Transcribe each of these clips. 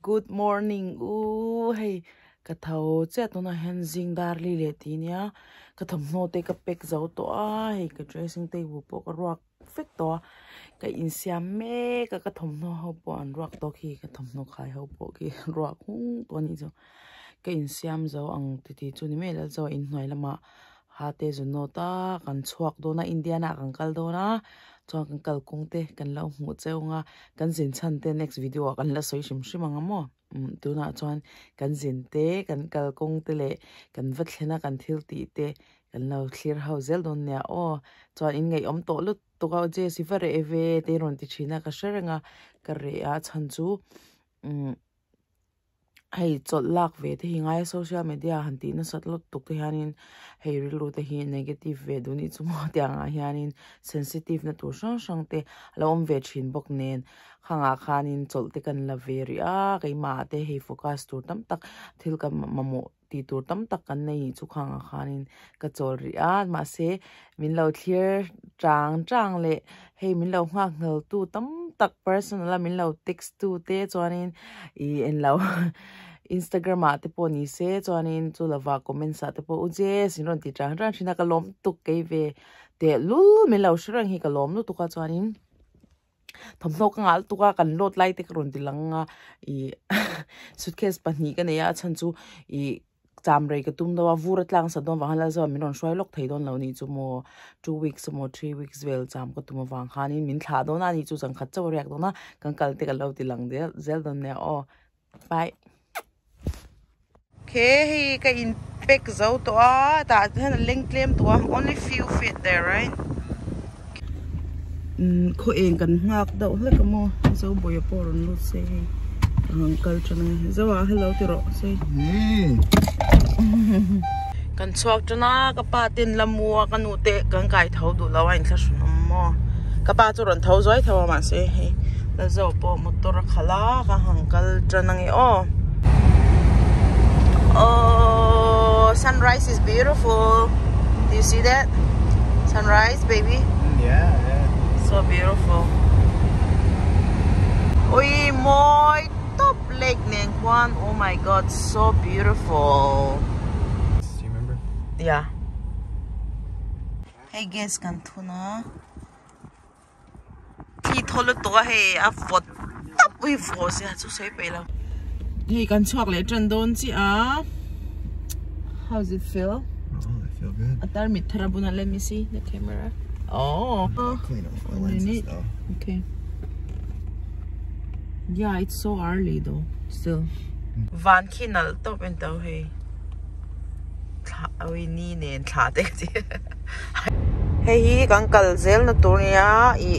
Good morning. Ooh, hey. Katao che to na henzing dar li le ti nia. Katham no te ka pek zau to a hey ka dressing te bu po ka rock fek to. Ka insiam me ka katham no ho po an rock to ki katham no khai ho po ki rock hung to ni zo. Ka insiam zau ang ti ti chu ni me la zo in hnoi lama ha te zo no ta kan chhuak do na Indiana kan kal do na. Cho kan kal kung te kan lau mu cheu nga kan zin chan te next video kan la soi shim shim anga mo tu na chuan kan zin te kan kal kung te le kan vat thlena kan thil ti te kan lau clear house zel don nya o chuan in ngai om to lu to ga je si fa re eve te ron ti china ka sherenga ka re a chan chu hey chot lak ve te hingai social media hanti na satlot tuk te hanin hey rilu te hi negative ve du ni chu mo tianga hianin sensitive na tur sang sang te alom ve thin bok nen khanga khanin chol te kan la ve ri a kai ma te hey focus tur tam tak thil ka mamo ti tur tam tak kan nei chu khanga khanin ka chol ri a ma se min lo clear chang le hey min lo ngak ngel tu tam tak personal min lo text tu te chuanin I en lo Instagram ate po ni se chuanin chu lava comment sa te po uje sinon ti chang thina ka lom tuk ke ve te lul min lo shrang hi ka lom nu tu ka chuanin thomno ka ngal tu ka kan lot lai te kron dilanga I suitcase pani ka ne ya chan chu I cham rei ka tum do vura tlang sa don wang la zo min ron shwai lok thei don lo ni chu mo 2 weeks mo 3 weeks vel cham ka tum wang khanin min thla do na ni chu chang khat chaw riak do na kan kal te ka lo ti lang de zel don ne o bye okay ka in pek zo to a ta han link claim to only few feet there right ko en kan ngak do le ka mo zo boy por no se uncle chana zo hello ti ro se kan chhuak chana ka pa tin lamua kan ute kan kai thau du lawain thla sunam mo ka pa chu ron thau zoi thawa ma se he la zo po motor khala ka uncle chana ngi o oh sunrise is beautiful do you see that sunrise baby yeah so beautiful oi moi top lake neng kwan oh my god so beautiful yeah hey guys kan thuna thi tholu to hey a fot tap wi fo se chu sei pe la hey kan chhuak le tran don chi a how does it feel I feel good atar mit tharabuna let me see the camera clean off my lenses though okay yeah it's so early though still van kinal to ben to hey awi ni nen thla te hey hi kan kal zel na turnia I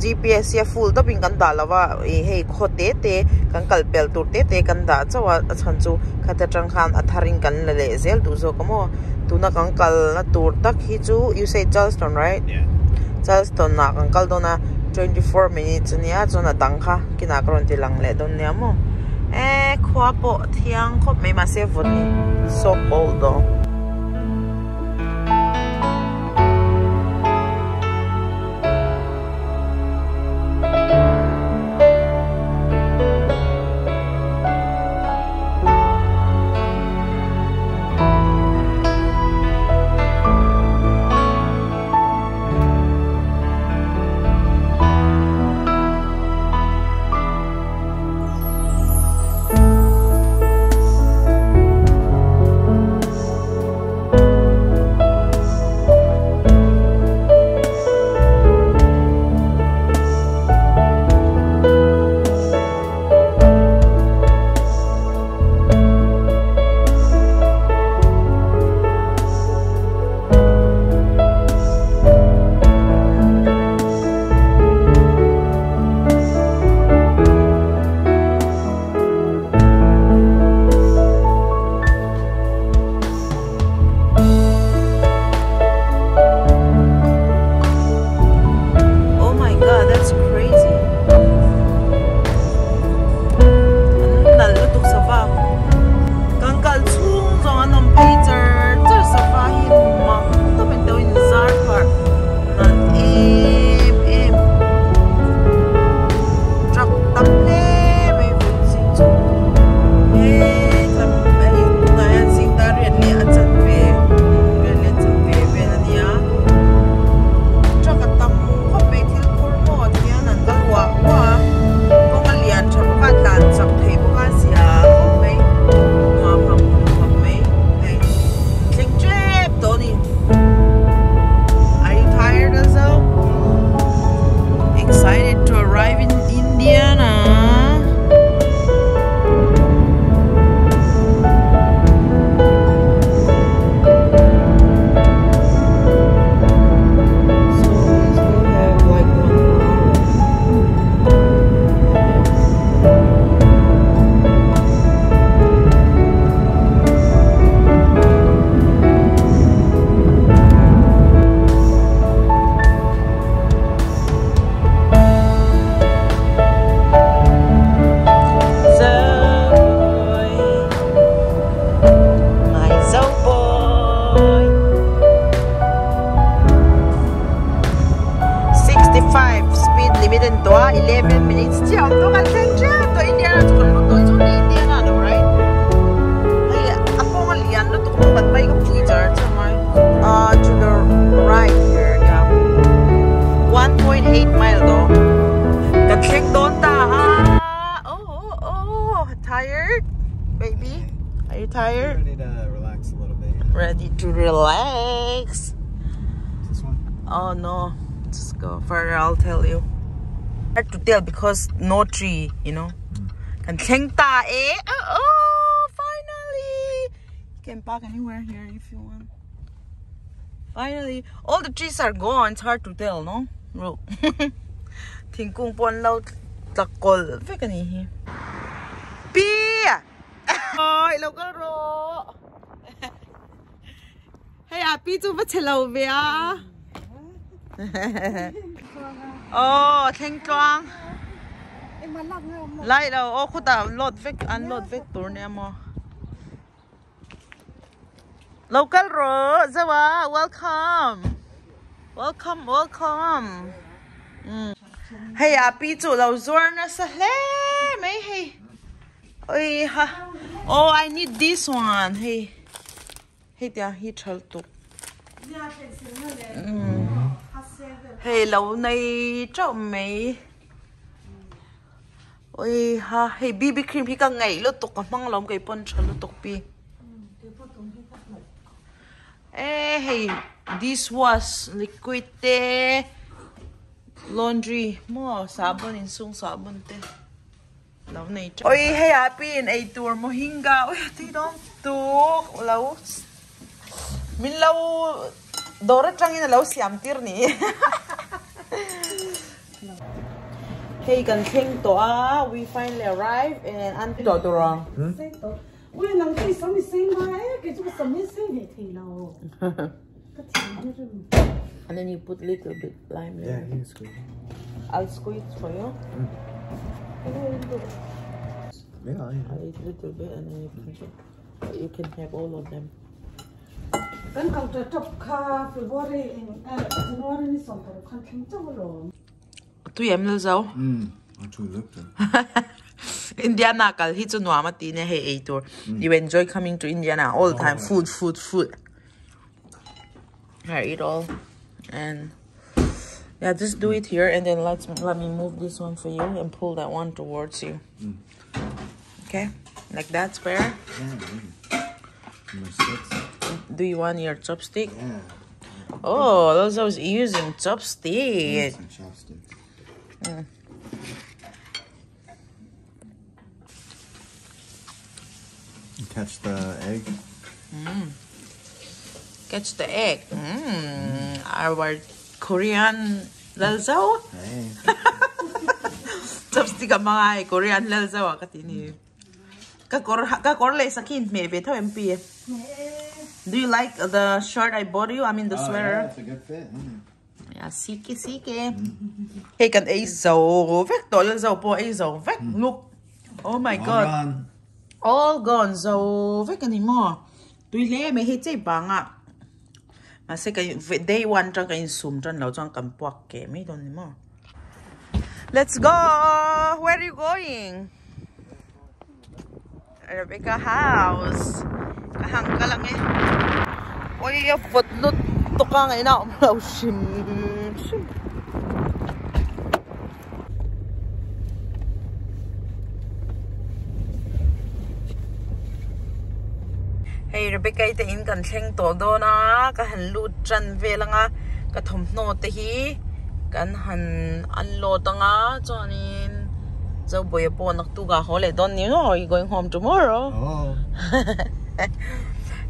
GPS ya full to pin kan dalawa hey khote te kan kal pel tur te kan da chawa chan chu khata tang khan atharing kan le zel du zo kamo tuna kan kal na tur tak hi chu you say Charleston right yeah Charleston na kan kal do na 24 minutes nia chona dang kha kina kron ti lang le don nia mo khwa po thiang khop me ma se vot ni so cold though you tired? Ready to relax a little bit. Ready to relax. This one? Oh no, just go further. I'll tell you. Hard to tell because no tree, you know. Can thleng ta eh? Oh, finally! You can park anywhere here if you want. Finally, all the trees are gone. It's hard to tell, no? Look. Thingkung pon lau takol. Ve ka ni? Pi! Oh, hello ka ro. Hey, Pi chu ba chelo ve a? Oh, thleng twang. Lại đâu, ô khu ta load vec, unload vec tour nè mo. Local ro, zawa, welcome, welcome, welcome. Hey, Pi chu lau zuar na sa le, may hey. Oi ha. Oh, I need this one. Hey, hey tia, he chal tu. Hey, lau này trâu mấy. Ôi ha, hey BB cream hi ka ngai lo tok ka mang lom kai pon chalo tok pi. Hey, this was liquid te laundry mo sabon in sung sabon te. Lau nei. Oi hey happy in a tour mo hinga. Oi ti dong tok lau. Min lau dora changin lau siam tir ni. Hey, can thleng to we finally arrived and Auntie to wrong. And then you put little bit lime there. Yeah, you squeeze. I'll squeeze for you. Yeah, I'll eat a little bit and then you can have all of them. Tu em lo dấu. I'm too looked. Indiana kal hi chu nuama ti ne hey tour. You enjoy coming to Indiana all the time. Food, food, food. I eat all, and yeah, just do it here, and then let me move this one for you and pull that one towards you. Okay, like that's fair. Yeah, Do you want your chopstick? yeah. Oh, those I was using chopstick. Some chopsticks. You catch the egg? Catch the egg. Our Korean lalsaw. Hey. Chopstick ang mga Korean lalsaw katini. Kakor lay sakin maybe to MP. Do you like the shirt I bought you? I mean the sweater. Yeah, it's a good fit. Yeah, sike. Hey, kan ay so vek to lalsaw po ay so vek. Look. Oh my God. All gone. So vek ani mo. Tuile may hit ba nga. Masay kayo day one trang kayo zoom trang lao trang kampuak ke may don mo. Let's go. Where are you going? Rebecca house. Kahang ka lang eh. Oy, footloot to ka ngayon na. Oh, shim. Hey, Rebecca, ite in kan thleng to do na kahan lut chan ve langa ka thom no te hi kan han unload nga chonin zo boy po nak tu ga hole don you know you going home tomorrow. Oh.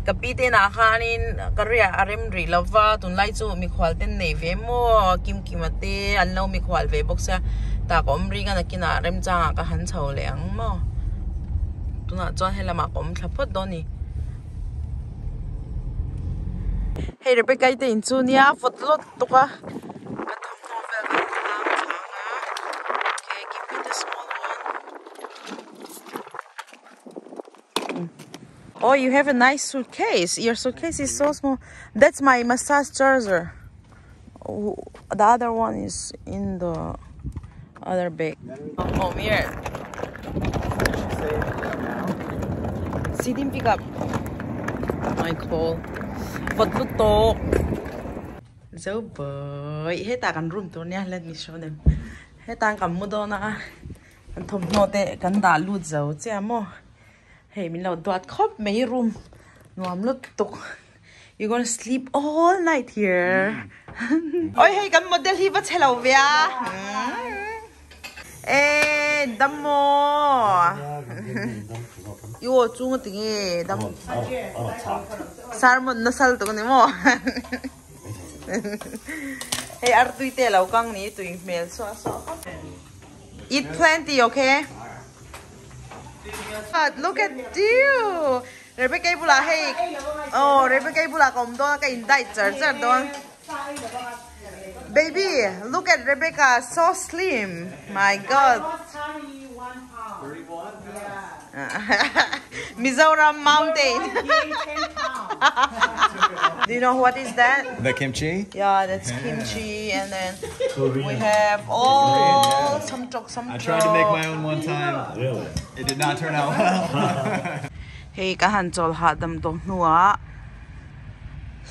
Kapite na kanin karya arem ri lava tun lai chu mikhual ten nei ve mo kim kimate anlo mikhual ve boxa ta kom ri ga na kina rem cha ka han chho leng mo tuna chon hela ma kom thlapot doni. Hey, Rebecca, ite in Chunia, footloot to ka. Okay, give me the small one. Oh, you have a nice suitcase. Your suitcase is so small. That's my massage charger. Oh, the other one is in the other bag. Oh, here. See them pick up. My call. Footloot to. So boy, hey ta kan room tour niya. Let me show them. Hey ta kan mudo na kan thom no te kan da lut zo che mo. Hey, mình lâu đoạt khóc mấy room. Nuam lúc tục. You're gonna sleep all night here. Ôi, hey, cái model hi vật hello vía. Ê, đâm mô. Yo, chung ở tiếng đâm. Salmon nó sal tụi này mô. Hey, ar tui te lau kang ni tui mel so. Eat plenty, okay? Look at you. Rebecca bula hey. Oh, Rebecca bula kom do ka indai char do. Baby, look at Rebecca, so slim. My God. 31? Yeah. Mizoram Mountain. Do you know what is that? The kimchi? Yeah, that's kimchi, and then we have all some chok. I tried to make my own one time. Really? It did not turn out well. Hey, kahan chol hadam to nuwa.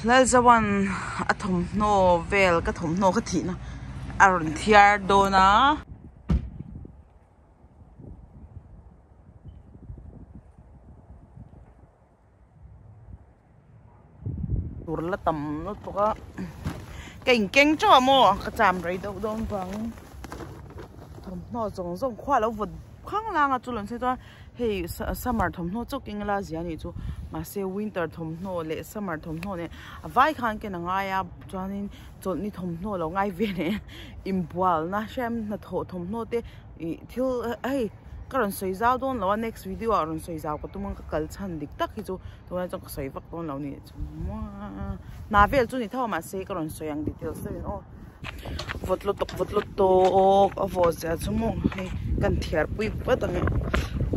Lal zawan athom no vel ka thom no ka thina. Aron thiar do na. Turla tam no to ka. Keng cho mo ka cham rei do dong bang. Thom no zong khwa lo vut khang lang a chulon se to hey summer thom no chok king la zia ni chu ma se winter thom no le summer thom no ne vai khan ke na nga ya chanin chol ni thom no lo ngai ve ne imbual na shem na thom no te thil hey karon soi zao don lo next video aron soi zao ko tumang ka kal chan dik tak hi chu to na chok soi vak don lo ni na vel chu ni thaw ma se karon soi ang details se o votlo tok avos ya chumo hey kan thiar pui patang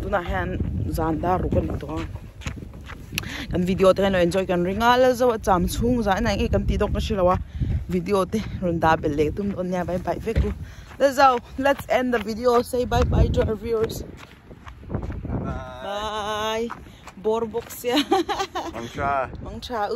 tuna han zanda ru kan to kan video te no enjoy kan ringal zo cham chung za na e kan ti dok ka shilawa video te runda bel le tum on ya bye bye feku let's end the video. Say bye bye to our viewers. Bye. Borbox ya. Mangcha.